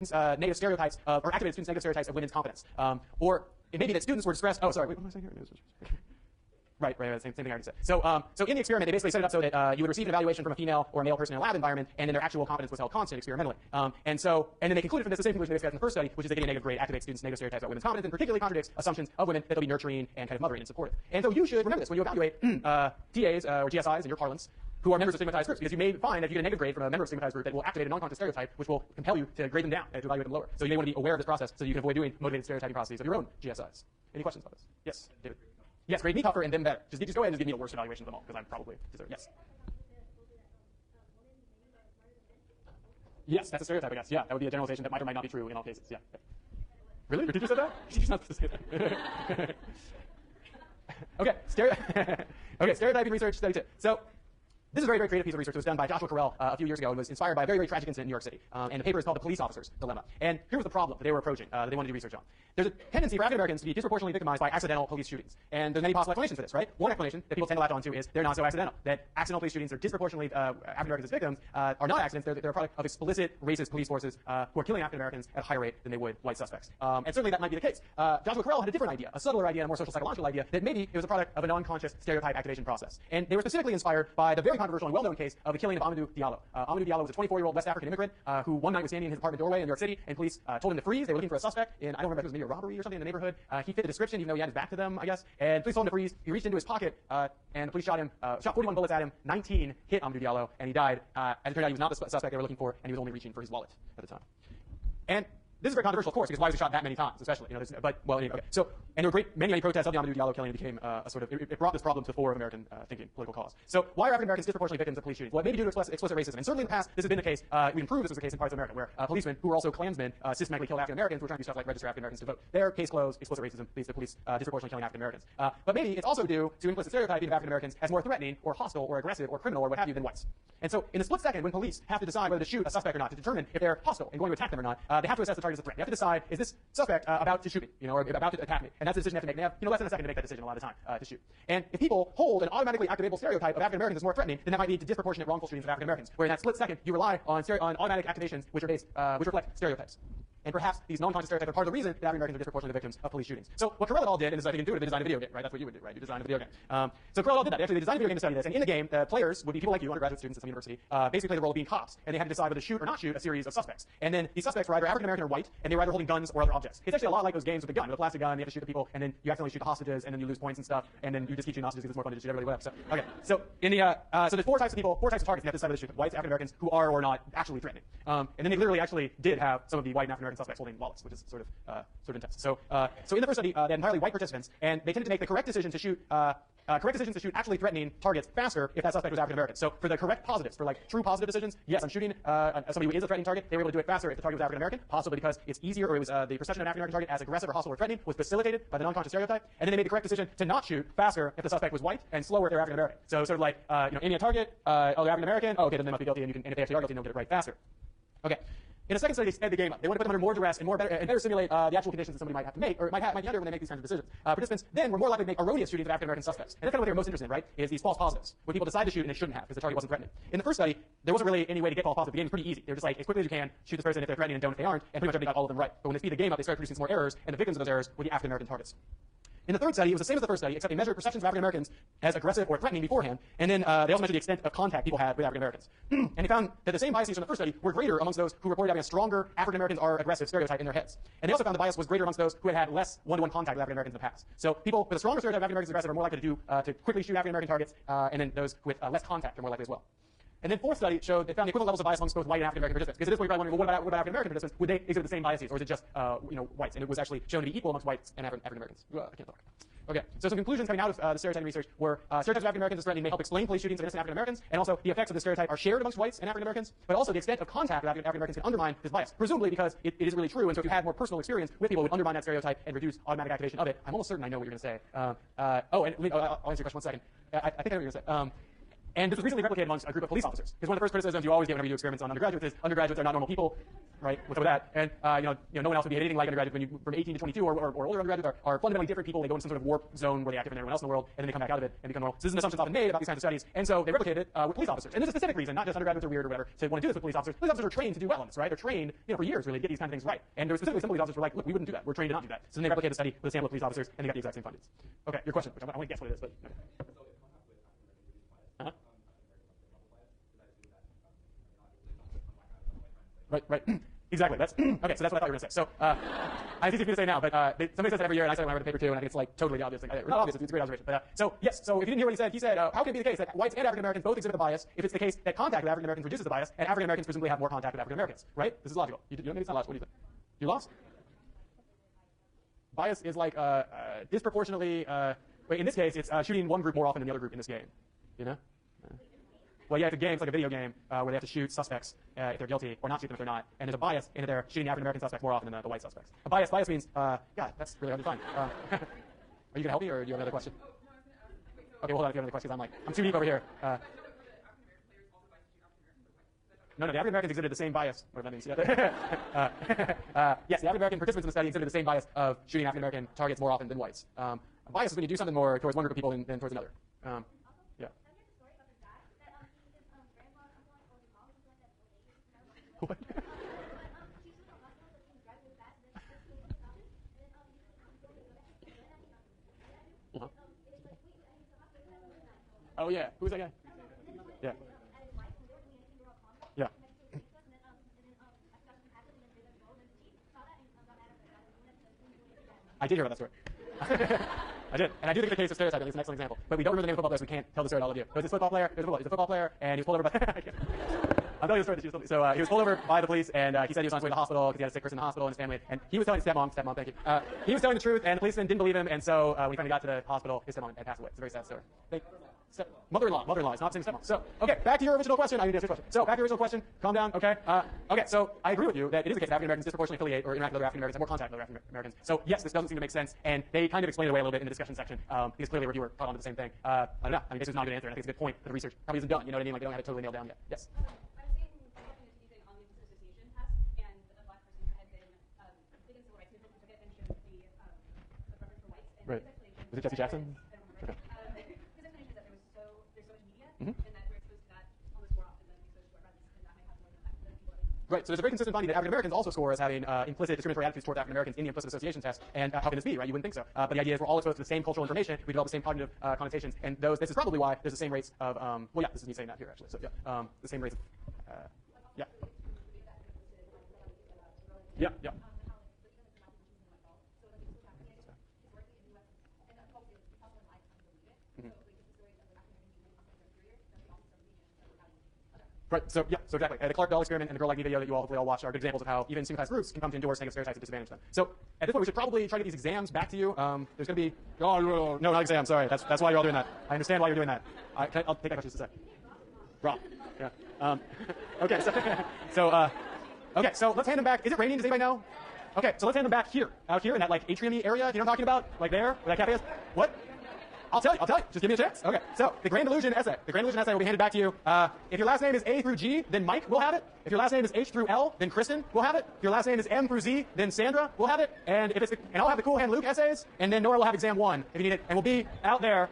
negative stereotypes or activated students' negative stereotypes of women's competence. Or it may be that students were distressed. Oh, sorry. Wait, what am I saying here? Right, same thing I already said. So in the experiment, they basically set it up so that you would receive an evaluation from a female or a male person in a lab environment, and then their actual competence was held constant experimentally. And then they concluded from this the same conclusion they discussed in the first study, which is they get a negative grade, activates students' negative stereotypes about women's competence, and particularly contradicts assumptions of women that they'll be nurturing and kind of mothering and supportive. And so you should remember this when you evaluate TAs or GSIs in your parlance, who are members of stigmatized groups, because you may find that if you get a negative grade from a member of a stigmatized group that will activate a non-conscious stereotype, which will compel you to grade them down and to evaluate them lower. So you may want to be aware of this process so you can avoid doing motivated stereotyping processes of your own GSIs. Any questions about this? Yes, David. Yes, grade me tougher and them better. Just go ahead and give me the worst evaluation of them all, because I'm probably deserve. Yes. Yes, that's a stereotype, I guess. Yeah, that would be a generalization that might or might not be true in all cases. Yeah. Really? Your teacher said that? She's not supposed to say that. Okay, stereotyping research study 2. So this is a very, very creative piece of research that was done by Joshua Carell a few years ago and was inspired by a very, very tragic incident in New York City. And the paper is called The Police Officer's Dilemma. And here was the problem that they were approaching, that they wanted to do research on. There's a tendency for African Americans to be disproportionately victimized by accidental police shootings. And there's many possible explanations for this, right? One explanation that people tend to latch onto is they're not so accidental. That accidental police shootings are disproportionately African Americans as victims are not accidents. They're a product of explicit racist police forces who are killing African Americans at a higher rate than they would white suspects. And certainly that might be the case. Joshua Carell had a different idea, a subtler idea, a more social psychological idea, that maybe it was a product of a non-conscious stereotype activation process. And they were specifically inspired by the very controversial and well-known case of the killing of Amadou Diallo. Amadou Diallo was a 24-year-old West African immigrant who one night was standing in his apartment doorway in New York City, and police told him to freeze. They were looking for a suspect in, I don't remember if it was maybe a robbery or something in the neighborhood. He fit the description, even though he had his back to them, I guess. And police told him to freeze. He reached into his pocket, and the police shot 41 bullets at him. 19 hit Amadou Diallo, and he died. As it turned out, he was not the suspect they were looking for, and he was only reaching for his wallet at the time. And this is very controversial, of course, because why was he shot that many times, especially? You know, anyway, okay. So, and there were many protests of the Amadou Diallo killing. It became a sort of, it brought this problem to the fore of American thinking, political cause. So, why are African Americans disproportionately victims of police shootings? Well, it may be due to explicit racism. And certainly in the past, this has been the case. We can prove this was the case in parts of America, where policemen who were also Klansmen systematically killed African Americans who were trying to do stuff like register African Americans to vote. Their case closed, explicit racism leads to police disproportionately killing African Americans. But maybe it's also due to implicit stereotyping of African Americans as more threatening or hostile or aggressive or criminal or what have you than whites. And so, in a split second, when police have to decide whether to shoot a suspect or not, to determine if they're hostile and going to attack them or not, they have to assess the target as a threat. They have to decide, is this suspect about to shoot me, or about to attack me? And that's the decision they have to make. They have, less than a second to make that decision a lot of the time to shoot. And if people hold an automatically activatable stereotype of African Americans as more threatening, then that might lead to disproportionate wrongful shootings of African Americans, where in that split second, you rely on automatic activations which are based, which reflect stereotypes. And perhaps these non-conscious stereotypes are part of the reason that African Americans are disproportionately victims of police shootings. So what Carell et al. Did, and this is I think intuitive, they designed a video game, right? That's what you would do, right? You designed a video game. So Carell et al. Did that. Actually, they designed a video game to study this. And in the game, the players would be people like you, undergraduate students at some university, basically play the role of being cops. And they had to decide whether to shoot or not shoot a series of suspects. And then these suspects were either African American or white, and they were either holding guns or other objects. It's actually a lot like those games with a gun, with a plastic gun. You have to shoot the people, and then you accidentally shoot the hostages, and then you lose points and stuff, and then you just keep shooting hostages because it's more fun to just shoot everybody, whatever. So, okay. So in the so there's four types of people, four types of targets. You have to decide whether to shoot them: whites, African Americans, who are or not actually threatening. And then they literally actually did have some of the white and African American suspects holding wallets, which is sort of intense. So in the first study, they had entirely white participants, and they tended to make the correct decision to shoot decisions to shoot actually threatening targets faster if that suspect was African American. So for the correct positives, for like true positive decisions, yes, I'm shooting somebody who is a threatening target. They were able to do it faster if the target was African American, possibly because it's easier, or it was the perception of an African American target as aggressive or hostile or threatening was facilitated by the non-conscious stereotype. And then they made the correct decision to not shoot faster if the suspect was white and slower if they're African American. So sort of like aiming a target, oh, they're African American, oh, okay, then they must be guilty, and if they actually are guilty, they'll get it right faster. Okay. In a second study, they sped the game up. They want to put them under more duress and better simulate the actual conditions that somebody might have to make, or might be under when they make these kinds of decisions. Participants then were more likely to make erroneous shootings of African American suspects. And that's kind of what they were most interested in, right? Is these false positives, when people decide to shoot and they shouldn't have because the target wasn't threatening. In the first study, there wasn't really any way to get false positives. The game was pretty easy. They were just like, as quickly as you can, shoot this person if they're threatening and don't if they aren't, and pretty much everybody got all of them right. But when they speed the game up, they started producing some more errors, and the victims of those errors were the African American targets. In the third study, it was the same as the first study, except they measured perceptions of African Americans as aggressive or threatening beforehand, and then they also measured the extent of contact people had with African Americans. And they found that the same biases from the first study were greater amongst those who reported having a stronger African Americans are aggressive stereotype in their heads. And they also found the bias was greater amongst those who had less one-to-one contact with African Americans in the past. So people with a stronger stereotype of African Americans as aggressive are more likely to quickly shoot African American targets, and then those with less contact are more likely as well. And then fourth study showed they found the equivalent levels of bias amongst both white and African American participants. Because at this point you're probably wondering, well, what about African American participants? Would they exhibit the same biases, or is it just whites? And it was actually shown to be equal amongst whites and African Americans. I can't talk. Okay, so some conclusions coming out of the stereotyping research were stereotypes of African Americans as threatening may help explain police shootings of innocent African Americans, and also the effects of the stereotype are shared amongst whites and African Americans, but also the extent of contact with African Americans can undermine this bias, presumably because it is really true, and so if you had more personal experience with people, it would undermine that stereotype and reduce automatic activation of it. I'm almost certain I know what you're going to say. I'll answer your question one second. I think I know what you're going to say. And this was recently replicated amongst a group of police officers. Because one of the first criticisms you always get whenever you do experiments on undergraduates is undergraduates are not normal people, right? What's up with that? And no one else would be anything like undergraduates when you from 18 to 22 or older undergraduates are fundamentally different people. They go into some sort of warp zone where they act different than everyone else in the world, and then they come back out of it and become normal. So this is an assumption that's often made about these kinds of studies, and so they replicated it with police officers. And there's a specific reason, not just undergraduates are weird or whatever, to want to do this with police officers. Police officers are trained to do well on this, right? They're trained, for years really to get these kind of things right. And there were specifically some police officers were like, look, we wouldn't do that. We're trained to not do that. So then they replicated the study with a sample of police officers, and they got the exact same findings. Okay, your question, which I want to guess what it is, but. Okay. Uh-huh. Right. Exactly. That's okay. So that's what I thought you were going to say. So it's easy for me to say now, but somebody says that every year, and I say it when I write a paper too, and I think it's like totally obvious. Not obvious. It's a great observation. But so yes. So if you didn't hear what he said, how can it be the case that whites and African Americans both exhibit a bias if it's the case that contact with African Americans reduces the bias, and African Americans presumably have more contact with African Americans, right? This is logical. Maybe it's not logical. What do you think? You lost? Bias is like disproportionately. Wait, in this case, it's shooting one group more often than the other group in this game. You know? Well, yeah, it's a game. It's like a video game where they have to shoot suspects if they're guilty, or not shoot them if they're not. And there's a bias in that they're shooting the African American suspects more often than the white suspects. A bias means, God, that's really hard to find. Are you gonna help me, or do you have another question? Okay, well, hold on. If you have another question, I'm too deep over here. No, the African Americans exhibited the same bias. Whatever that means. Yes, the African American participants in the study exhibited the same bias of shooting African American targets more often than whites. A bias is when you do something more towards one group of people than towards another. Yeah. What? Uh-huh. Oh yeah, who's that guy? Yeah. Yeah. I did hear about that story. I did. And I do think the case of Stereotypes is an excellent example. But we don't remember the name of the football player, so we can't tell the story to all of you. There was this football player. He's a football player, and he was pulled over by. I'm telling you the story that she was told me. So he was pulled over by the police, and he said he was on his way to the hospital because he had a sick person in the hospital in his family. And he was telling stepmom, thank you. He was telling the truth, and the policeman didn't believe him. And so when he finally got to the hospital, his stepmom had passed away. It's a very sad story. Mother-in-law. It's not the same stepmom. So, okay, back to your original question. I need to answer your question. So, back to your original question. Calm down, okay? Okay, so I agree with you that it is the case that African Americans disproportionately affiliate or interact with other African Americans, have more contact with other African Americans. So, yes, this doesn't seem to make sense, and they kind of explain it away a little bit in the discussion section because clearly a reviewer caught on to the same thing. I don't know. I mean, this is not a good answer, and I think it's a good point that the research probably isn't done. You know what I mean? Like, they don't have it totally nailed down yet. Yes? Right. Was it Jesse Jackson? Okay. Right, so there's a very consistent finding that African Americans also score as having implicit discriminatory attitudes towards African Americans in the implicit association test. And how can this be, right? You wouldn't think so. But the idea is we're all exposed to the same cultural information. We develop the same cognitive connotations. And this is probably why there's the same rates of, well, yeah, this is me saying that here, actually. So, yeah, the same rates of, yeah. Yeah. Right, so exactly. The Clark Bell experiment and the Girl Like Me video that you all hopefully all watched are good examples of how even sympathized groups can come to endorse negative stereotypes and disadvantage them. So at this point, we should probably try to get these exams back to you. There's going to be, no, not exams, sorry. That's why you're all doing that. I understand why you're doing that. I'll take that question just a sec. Rob. Yeah. Okay, okay, so let's hand them back. Is it raining? Does anybody know? Okay, so let's hand them back here, out here in that like atrium-y area. You know what I'm talking about? Like there, where that cafe is? What? I'll tell you. Just give me a chance. Okay. So the Grand Illusion essay. The Grand Illusion essay will be handed back to you. If your last name is A through G, then Mike will have it. If your last name is H through L, then Kristen will have it. If your last name is M through Z, then Sandra will have it. And I'll have the Cool Hand Luke essays, and then Nora will have exam 1 if you need it. And we'll be out there.